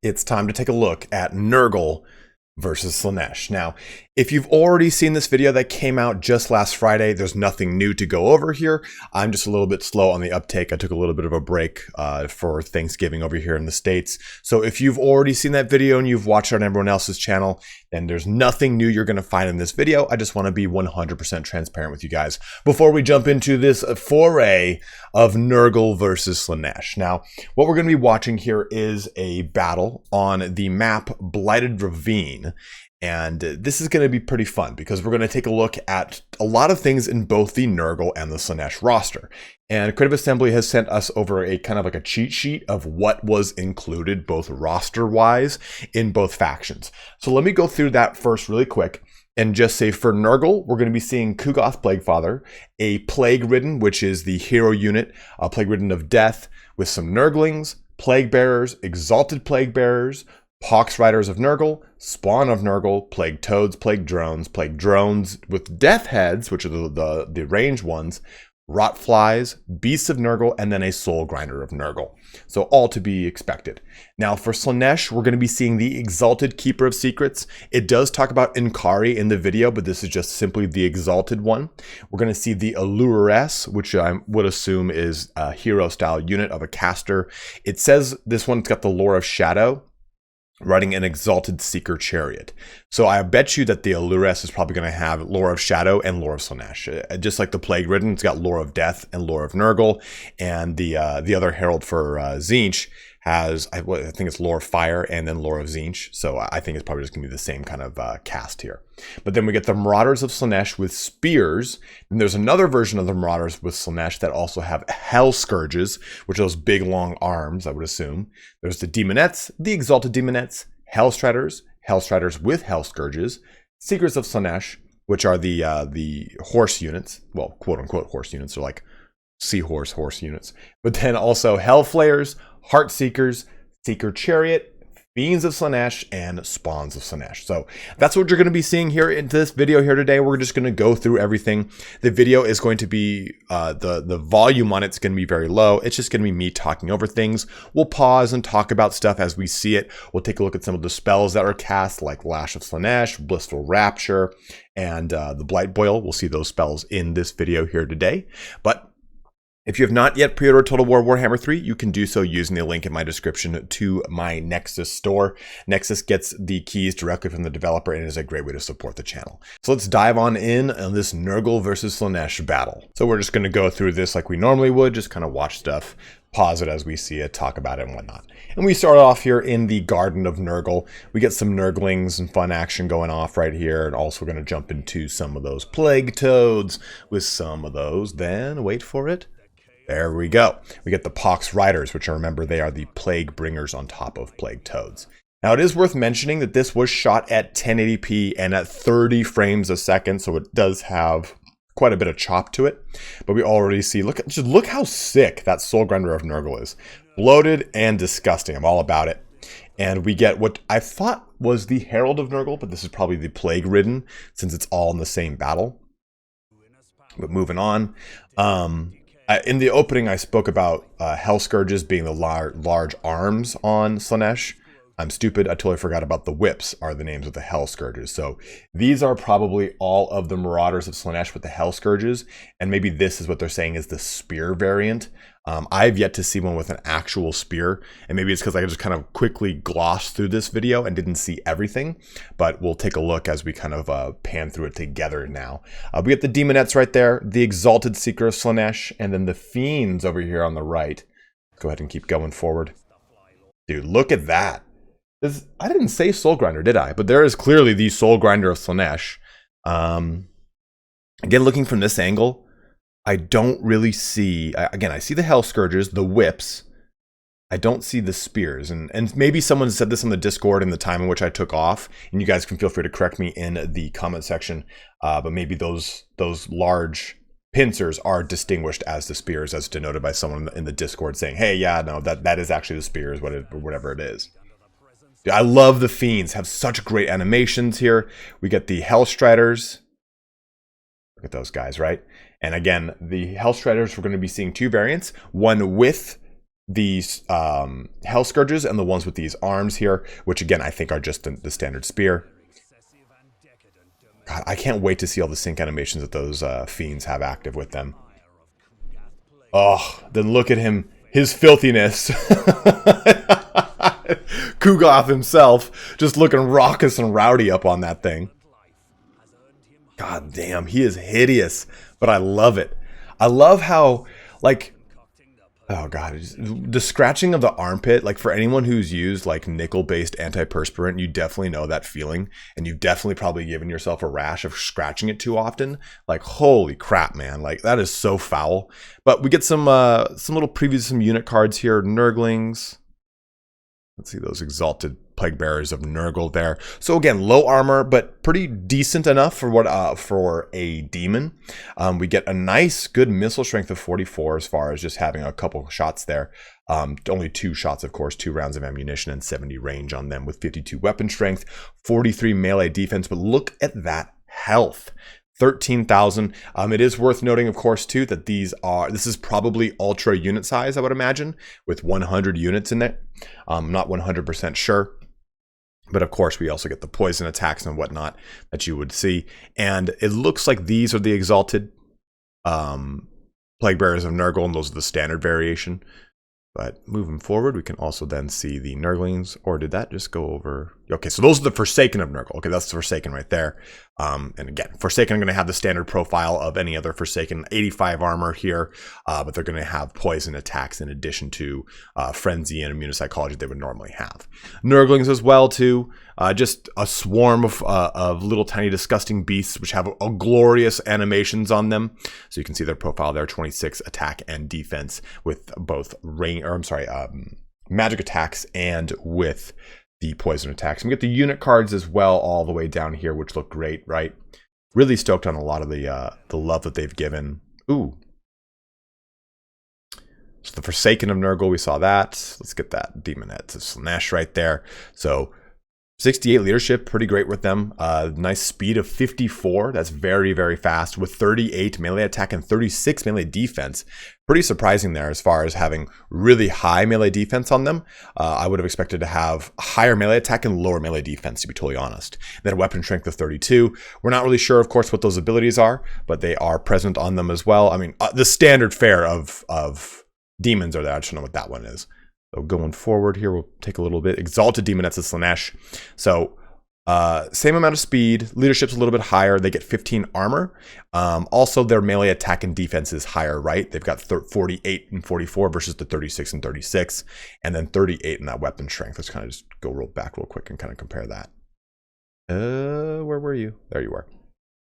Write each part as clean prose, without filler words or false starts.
it's time to take a look at Nurgle versus Slaanesh. Now, if you've already seen this video that came out just last Friday, there's nothing new to go over here. I'm just a little bit slow on the uptake. I took a little bit of a break for Thanksgiving over here in the States. So if you've already seen that video and you've watched it on everyone else's channel, then there's nothing new you're going to find in this video. I just want to be 100% transparent with you guys before we jump into this foray of Nurgle versus Slaanesh. Now, what we're going to be watching here is a battle on the map Blighted Ravine. And this is going to be pretty fun because we're going to take a look at a lot of things in both the Nurgle and the Slaanesh roster. And Creative Assembly has sent us over a kind of like a cheat sheet of what was included both roster-wise in both factions. So let me go through that first really quick and just say for Nurgle, we're going to be seeing Kugoth Plaguefather, a Plague Ridden, which is the hero unit, a Plague Ridden of Death with some Nurglings, Plague Bearers, Exalted Plague Bearers, Pox Riders of Nurgle, Spawn of Nurgle, Plague Toads, Plague Drones with Death Heads, which are the ranged ones, Rot Flies, Beasts of Nurgle, and then a Soul Grinder of Nurgle. So all to be expected. Now for Slaanesh, we're going to be seeing the Exalted Keeper of Secrets. It does talk about Inkari in the video, but this is just simply the Exalted one. We're going to see the Alluress, which I would assume is a hero-style unit of a caster. It says this one's got the Lore of Shadow, riding an Exalted Seeker Chariot. So I bet you that the Alluress is probably going to have Lore of Shadow and Lore of Slaanesh. Just like the Plague Ridden, it's got Lore of Death and Lore of Nurgle. And the other Herald for Tzeentch has, I think it's Lore of Fire and then Lore of Tzeentch. So I think it's probably just going to be the same kind of cast here. But then we get the Marauders of Slaanesh with spears. And there's another version of the Marauders with Slaanesh that also have Hell Scourges, which are those big long arms, I would assume. There's the Demonettes, the Exalted Demonettes, Hellstriders with Hell Scourges, Seekers of Slaanesh, which are the horse units. Well, quote unquote horse units. They're like seahorse horse units. But then also Hellflayers, Heart Seekers, Seeker Chariot, Fiends of Slaanesh, and Spawns of Slaanesh. So that's what you're going to be seeing here in this video here today. We're just going to go through everything. The video is going to be, the volume on it's going to be very low. It's just going to be me talking over things. We'll pause and talk about stuff as we see it. We'll take a look at some of the spells that are cast, like Lash of Slaanesh, Blissful Rapture, and the Blight Boil. We'll see those spells in this video here today. But if you have not yet pre-ordered Total War Warhammer 3, you can do so using the link in my description to my Nexus Store. Nexus gets the keys directly from the developer and is a great way to support the channel. So let's dive on this Nurgle versus Slaanesh battle. So we're just going to go through this like we normally would, just kind of watch stuff, pause it as we see it, talk about it and whatnot. And we start off here in the Garden of Nurgle. We get some Nurglings and fun action going off right here, and also going to jump into some of those Plague Toads with some of those. Then, wait for it. There we go. We get the Pox Riders, which I remember they are the Plague Bringers on top of Plague Toads. Now, it is worth mentioning that this was shot at 1080p and at 30 frames a second, so it does have quite a bit of chop to it. But we already see, look how sick that Soul Grinder of Nurgle is. Bloated and disgusting. I'm all about it. And we get what I thought was the Herald of Nurgle, but this is probably the Plague Ridden, since it's all in the same battle. But moving on. In the opening, I spoke about Hell Scourges being the large arms on Slaanesh. I'm stupid. I totally forgot about the Whips are the names of the Hell Scourges. So these are probably all of the Marauders of Slaanesh with the Hell Scourges. And maybe this is what they're saying is the spear variant. I've yet to see one with an actual spear. And maybe it's because I just kind of quickly glossed through this video and didn't see everything. But we'll take a look as we kind of pan through it together now. We get the Demonettes right there, the Exalted Seeker of Slaanesh, and then the Fiends over here on the right. Go ahead and keep going forward. Dude, look at that. I didn't say Soul Grinder, did I? But there is clearly the Soul Grinder of Slaanesh. Again, looking from this angle, I don't really see... Again, I see the Hell Scourges, the Whips. I don't see the spears. And maybe someone said this on the Discord in the time in which I took off. And you guys can feel free to correct me in the comment section. But maybe those large pincers are distinguished as the spears, as denoted by someone in the Discord saying, hey, yeah, no, that is actually the spears, whatever it is. I love the Fiends, have such great animations here. We get the Hellstriders. Look at those guys, right? And again, the Hellstriders, we're going to be seeing two variants. One with these Hell Scourges and the ones with these arms here, which again, I think are just the standard spear. God, I can't wait to see all the sync animations that those fiends have active with them. Oh, then look at him, his filthiness. Kugoth himself, just looking raucous and rowdy up on that thing. God damn, he is hideous, but I love it. I love how, like, oh god, the scratching of the armpit, like for anyone who's used like nickel-based antiperspirant, you definitely know that feeling, and you've definitely probably given yourself a rash of scratching it too often. Like, holy crap, man, like that is so foul. But we get some little previews, some unit cards here, Nurglings. Let's see those exalted plague bearers of Nurgle there. So again, low armor, but pretty decent enough for what for a demon. We get a nice, good missile strength of 44 as far as just having a couple shots there. Only 2 shots, of course, 2 rounds of ammunition and 70 range on them with 52 weapon strength, 43 melee defense. But look at that health. 13,000. It is worth noting, of course, too, that this is probably ultra unit size, I would imagine, with 100 units in it. I'm not 100% sure. But of course, we also get the poison attacks and whatnot that you would see. And it looks like these are the exalted plague bearers of Nurgle, and those are the standard variation. But moving forward, we can also then see the Nurglings, or did that just go over? Okay, so those are the Forsaken of Nurgle. Okay, that's the Forsaken right there. And again, Forsaken are going to have the standard profile of any other Forsaken, 85 armor here, but they're going to have poison attacks in addition to frenzy and immunopsychology they would normally have. Nurglings as well too, just a swarm of little tiny disgusting beasts which have a glorious animations on them. So you can see their profile there, 26 attack and defense with both magic attacks and with the poison attacks. And we get the unit cards as well all the way down here, which look great, right? Really stoked on a lot of the love that they've given. Ooh. So the Forsaken of Nurgle, we saw that. Let's get that Demonette of Slaanesh right there. So 68 leadership, pretty great with them. Nice speed of 54. That's very, very fast with 38 melee attack and 36 melee defense. Pretty surprising there as far as having really high melee defense on them. I would have expected to have higher melee attack and lower melee defense, to be totally honest. Then a weapon strength of 32. We're not really sure, of course, what those abilities are, but they are present on them as well. I mean, the standard fare of demons are there. I just don't know what that one is. So going forward here, we'll take a little bit. Exalted Demonettes of Slaanesh. So same amount of speed. Leadership's a little bit higher. They get 15 armor. Also, their melee attack and defense is higher, right? They've got 48 and 44 versus the 36 and 36. And then 38 in that weapon strength. Let's kind of just go back real quick and kind of compare that. Where were you? There you were.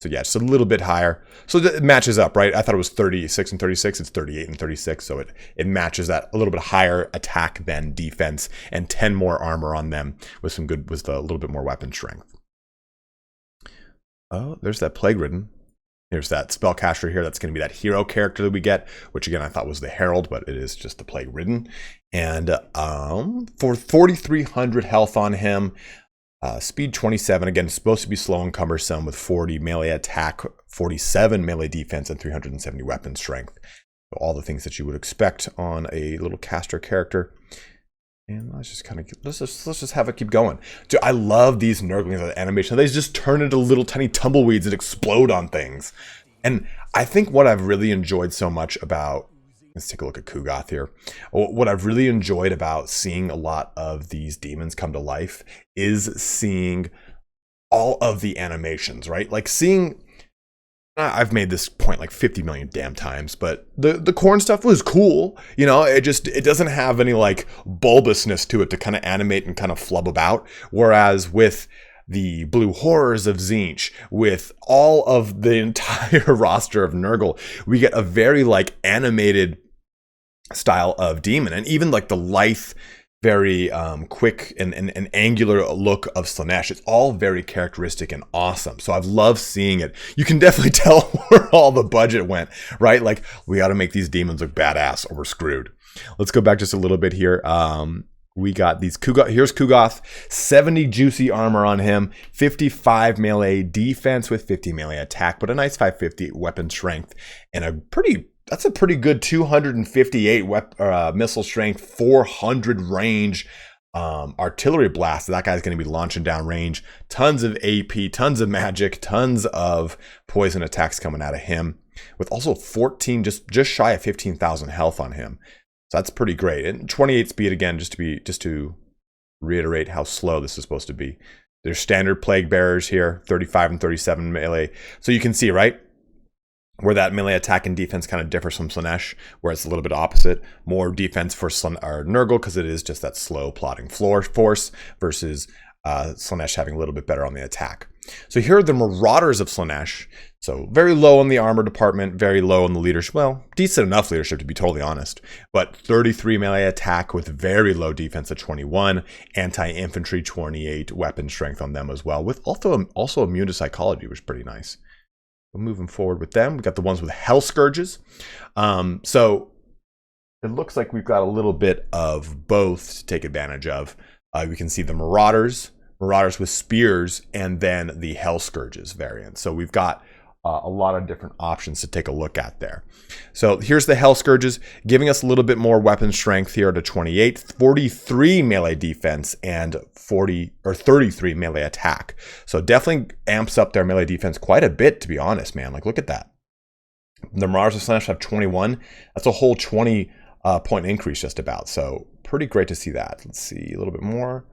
So yeah, just a little bit higher. So it matches up, right? I thought it was 36 and 36. It's 38 and 36. So it matches that a little bit higher attack than defense and 10 more armor on them with a little bit more weapon strength. Oh, there's that Plague Ridden. Here's that Spellcaster here. That's going to be that hero character that we get, which again, I thought was the Herald, but it is just the Plague Ridden. And for 4,300 health on him, speed 27, again, supposed to be slow and cumbersome with 40 melee attack, 47 melee defense, and 370 weapon strength. So all the things that you would expect on a little caster character. And let's just have it keep going. Dude, I love these Nurglings with animation. They just turn into little tiny tumbleweeds and explode on things. And I think what I've really enjoyed so much about, let's take a look at Kugoth here. What I've really enjoyed about seeing a lot of these demons come to life is seeing all of the animations, right? Like seeing, I've made this point like 50 million damn times, but the corn stuff was cool. You know, it doesn't have any like bulbousness to it to kind of animate and kind of flub about. Whereas with the Blue Horrors of Tzeentch, with all of the entire roster of Nurgle, we get a very like animated style of demon, and even like the lithe, very quick and angular look of Slaanesh. It's all very characteristic and awesome. So I've loved seeing it. You can definitely tell where all the budget went, right? Like, we got to make these demons look badass or we're screwed. Let's go back just a little bit here. We got these Kugoth. Here's Kugoth, 70 juicy armor on him, 55 melee defense with 50 melee attack, but a nice 550 weapon strength and a pretty that's a pretty good 258 missile strength, 400 range artillery blast. That guy's going to be launching down range. Tons of AP, tons of magic, tons of poison attacks coming out of him. With also 14, just shy of 15,000 health on him. So that's pretty great. And 28 speed again, just to reiterate how slow this is supposed to be. There's standard plague bearers here, 35 and 37 melee. So you can see, right, where that melee attack and defense kind of differs from Slaanesh, where it's a little bit opposite. More defense for Nurgle because it is just that slow plotting force versus Slaanesh having a little bit better on the attack. So here are the Marauders of Slaanesh. So very low in the armor department, very low in the leadership. Well, decent enough leadership to be totally honest. But 33 melee attack with very low defense at 21, anti-infantry 28, weapon strength on them as well, with also immune to psychology, which is pretty nice. Moving forward with them, we got the ones with Hell Scourges. So it looks like we've got a little bit of both to take advantage of. We can see the Marauders with spears, and then the Hell Scourges variant. So we've got a lot of different options to take a look at there. So here's the Hell Scourges, giving us a little bit more weapon strength here to 28, 43 melee defense, and 33 melee attack. So definitely amps up their melee defense quite a bit, to be honest, man. Like, look at that. The Marauders of Slaanesh have 21. That's a whole 20 point increase just about. So pretty great to see that. Let's see a little bit more.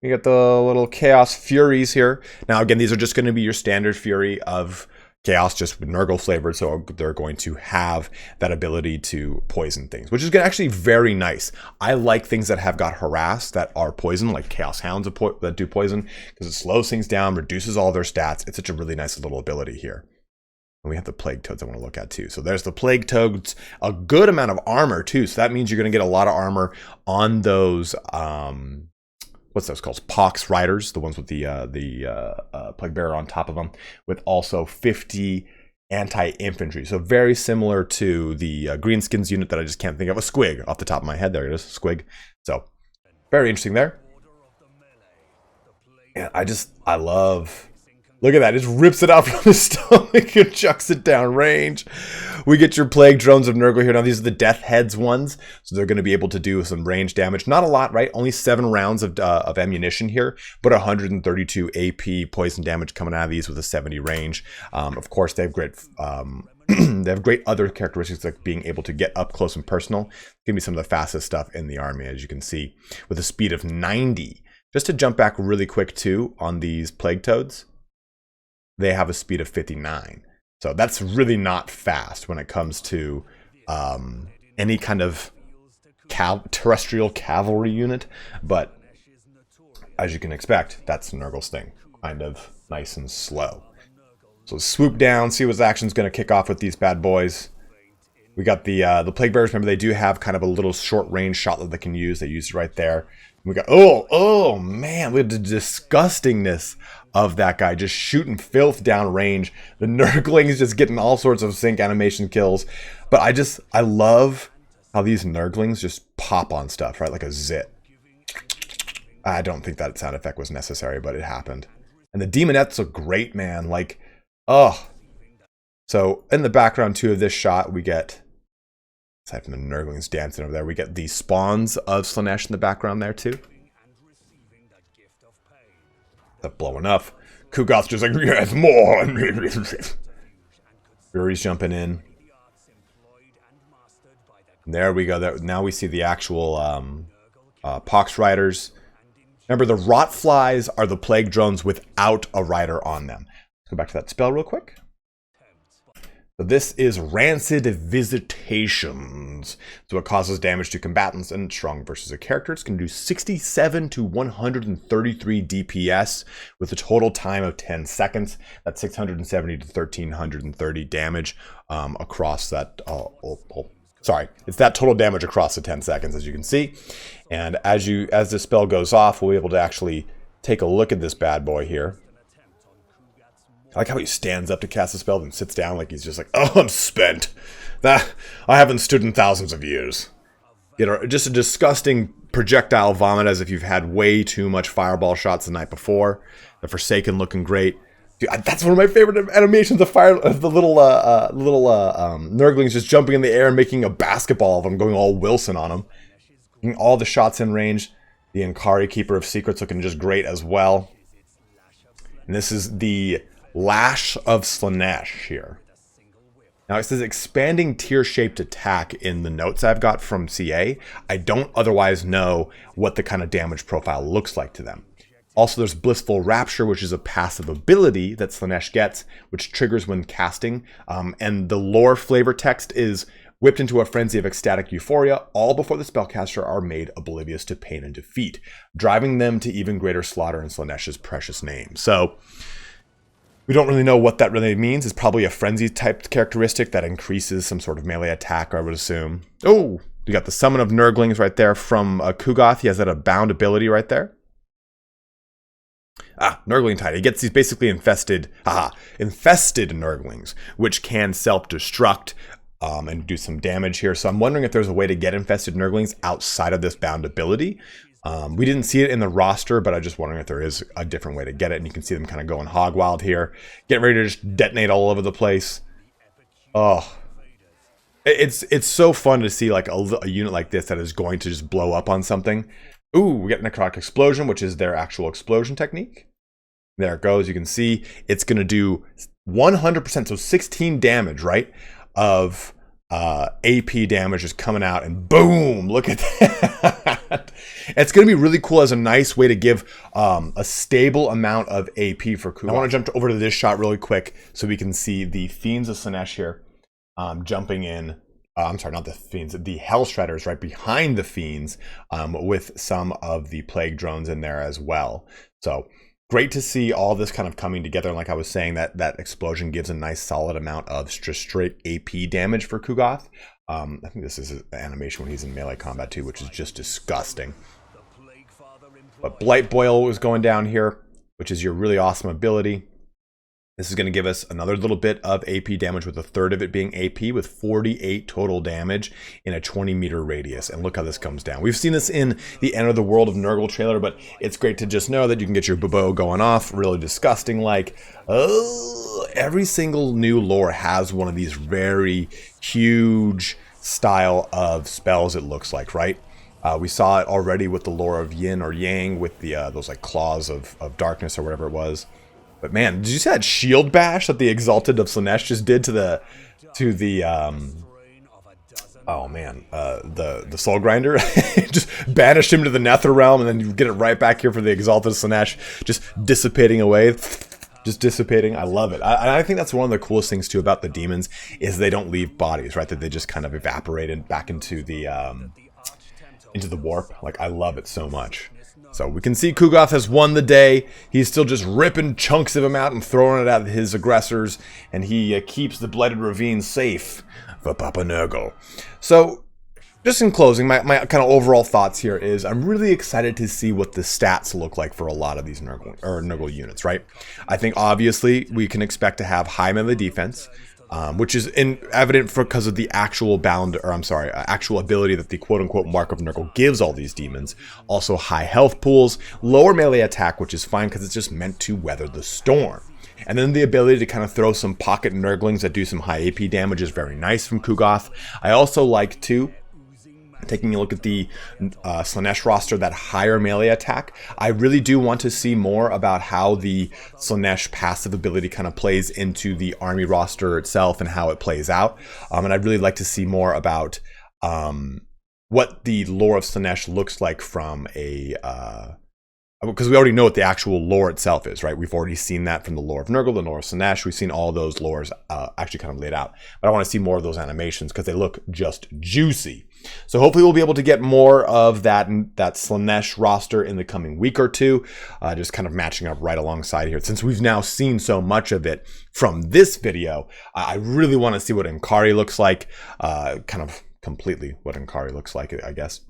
We got the little Chaos Furies here. Now, again, these are just going to be your standard Fury of Chaos, just with Nurgle flavored, so they're going to have that ability to poison things, which is actually very nice. I like things that have got harass that are poison, like Chaos Hounds that do poison, because it slows things down, reduces all their stats. It's such a really nice little ability here. And we have the Plague Toads I want to look at too. So there's the Plague Toads, a good amount of armor too. So that means you're going to get a lot of armor on those, what's those called? Pox Riders, the ones with the Plague Bearer on top of them, with also 50 anti-infantry. So very similar to the Greenskins unit that I just can't think of. A Squig off the top of my head. There it is, Squig. So very interesting there. And I love... Look at that, it just rips it out from his stomach and chucks it down range. We get your Plague Drones of Nurgle here. Now, these are the Death Heads ones, so they're going to be able to do some range damage. Not a lot, right? Only 7 rounds of ammunition here, but 132 AP poison damage coming out of these with a 70 range. Of course, they have great... they have great other characteristics like being able to get up close and personal. It's going to be some of the fastest stuff in the army, as you can see, with a speed of 90. Just to jump back really quick, too, on these Plague Toads. They have a speed of 59. So that's really not fast when it comes to any kind of terrestrial cavalry unit. But as you can expect, that's Nurgle's thing. Kind of nice and slow. So swoop down, see what action's going to kick off with these bad boys. We got the Plague Bearers. Remember, they do have kind of a little short-range shot that they can use. They used it right there. We got, oh man, look at the disgustingness of that guy just shooting filth down range. The Nurglings just getting all sorts of sync animation kills. But I love how these Nurglings just pop on stuff, right? Like a zit. I don't think that sound effect was necessary, but it happened. And the Demonettes look great, man. Like, oh. So in the background too of this shot, we get, aside from the Nurglings dancing over there, we get the spawns of Slaanesh in the background there too. That blowing up. Kugoth's just like, yes, more. Fury's jumping in. And there we go. Now we see the actual Pox Riders. Remember, the Rot Flies are the Plague Drones without a rider on them. Let's go back to that spell real quick. So this is Rancid Visitations. So it causes damage to combatants and strong versus a character. It's going to do 67 to 133 DPS with a total time of 10 seconds. That's 670 to 1330 damage across that. Sorry, it's that total damage across the 10 seconds, as you can see. And as this spell goes off, we'll be able to actually take a look at this bad boy here. I like how he stands up to cast a spell, then sits down like he's just like, oh, I'm spent. I haven't stood in thousands of years. You know, just a disgusting projectile vomit as if you've had way too much fireball shots the night before. The Forsaken looking great. Dude, that's one of my favorite animations. The fire, the little Nurglings just jumping in the air and making a basketball of them, going all Wilson on them. Getting all the shots in range. The Ankari, Keeper of Secrets, looking just great as well. And this is the Lash of Slaanesh here. Now it says expanding tier-shaped attack in the notes I've got from CA. I don't otherwise know what the kind of damage profile looks like to them. Also, there's Blissful Rapture, which is a passive ability that Slaanesh gets, which triggers when casting. And the lore flavor text is whipped into a frenzy of ecstatic euphoria, all before the spellcaster are made oblivious to pain and defeat, driving them to even greater slaughter in Slaanesh's precious name. So we don't really know what that really means. It's probably a frenzy type characteristic that increases some sort of melee attack, I would assume. Oh, you got the Summon of Nurglings right there from Kugoth. He has that abound ability right there. Nurgling Tide. He gets these basically infested Nurglings, which can self-destruct and do some damage here. So I'm wondering if there's a way to get infested Nurglings outside of this bound ability. We didn't see it in the roster, but I'm just wondering if there is a different way to get it. And you can see them kind of going hog wild here, getting ready to just detonate all over the place. Oh, it's so fun to see like a unit like this that is going to just blow up on something. Ooh, we get Necrotic Explosion, which is their actual explosion technique. There it goes. You can see it's going to do 100%, so 16 damage, right, of AP damage is coming out, and boom, look at that. It's going to be really cool as a nice way to give a stable amount of AP for Kugoth. I want to jump over to this shot really quick so we can see the Fiends of Slaanesh here jumping in. I'm sorry, not the Fiends, the Hell Shredders right behind the Fiends with some of the Plague Drones in there as well. So great to see all this kind of coming together. And like I was saying, that explosion gives a nice solid amount of just straight AP damage for Kugoth. I think this is an animation when he's in melee combat too, which is just disgusting. But Blight Boil was going down here, which is your really awesome ability. This is going to give us another little bit of AP damage, with a third of it being AP, with 48 total damage in a 20-meter radius. And look how this comes down. We've seen this in the Enter the World of Nurgle trailer, but it's great to just know that you can get your bow going off really disgusting. Like, every single new lore has one of these very huge style of spells, it looks like, right? We saw it already with the lore of Yin or Yang with the those like claws of darkness or whatever it was. But man, did you see that shield bash that the Exalted of Slaanesh just did to the Soul Grinder? Just banished him to the Nether Realm, and then you get it right back here for the Exalted Slaanesh, just dissipating away. Just dissipating. I love it. I think that's one of the coolest things too about the demons is they don't leave bodies, right? That they just kind of evaporated back into the warp. Like, I love it so much. So we can see Kugoth has won the day. He's still just ripping chunks of him out and throwing it at his aggressors, and he keeps the Blighted Ravine safe for Papa Nurgle. So just in closing, my kind of overall thoughts here is I'm really excited to see what the stats look like for a lot of these Nurgle units, right? I think obviously we can expect to have high melee defense, which is evident because of the actual actual ability that the quote-unquote Mark of Nurgle gives all these demons. Also high health pools, lower melee attack, which is fine because it's just meant to weather the storm. And then the ability to kind of throw some pocket Nurglings that do some high AP damage is very nice from Kugoth. I also like to, taking a look at the Slaanesh roster, that higher melee attack. I really do want to see more about how the Slaanesh passive ability kind of plays into the army roster itself and how it plays out. And I'd really like to see more about what the lore of Slaanesh looks like from a... because we already know what the actual lore itself is, right? We've already seen that from the lore of Nurgle, the lore of Slaanesh. We've seen all those lores actually kind of laid out. But I want to see more of those animations because they look just juicy. So hopefully we'll be able to get more of that Slaanesh roster in the coming week or two, just kind of matching up right alongside here. Since we've now seen so much of it from this video, I really want to see what Ankari looks like, kind of completely what Ankari looks like, I guess.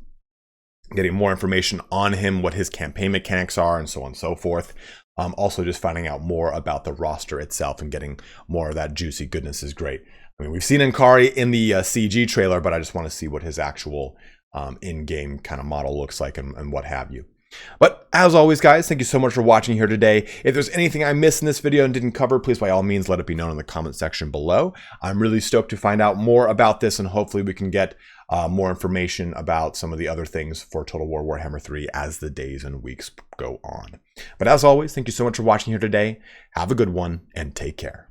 Getting more information on him, what his campaign mechanics are, and so on and so forth. Also just finding out more about the roster itself and getting more of that juicy goodness is great. I mean, we've seen Ankari in the CG trailer, but I just want to see what his actual in-game kind of model looks like and what have you. But as always, guys, thank you so much for watching here today. If there's anything I missed in this video and didn't cover, please by all means let it be known in the comment section below. I'm really stoked to find out more about this, and hopefully we can get more information about some of the other things for Total War Warhammer 3 as the days and weeks go on. But as always, thank you so much for watching here today. Have a good one and take care.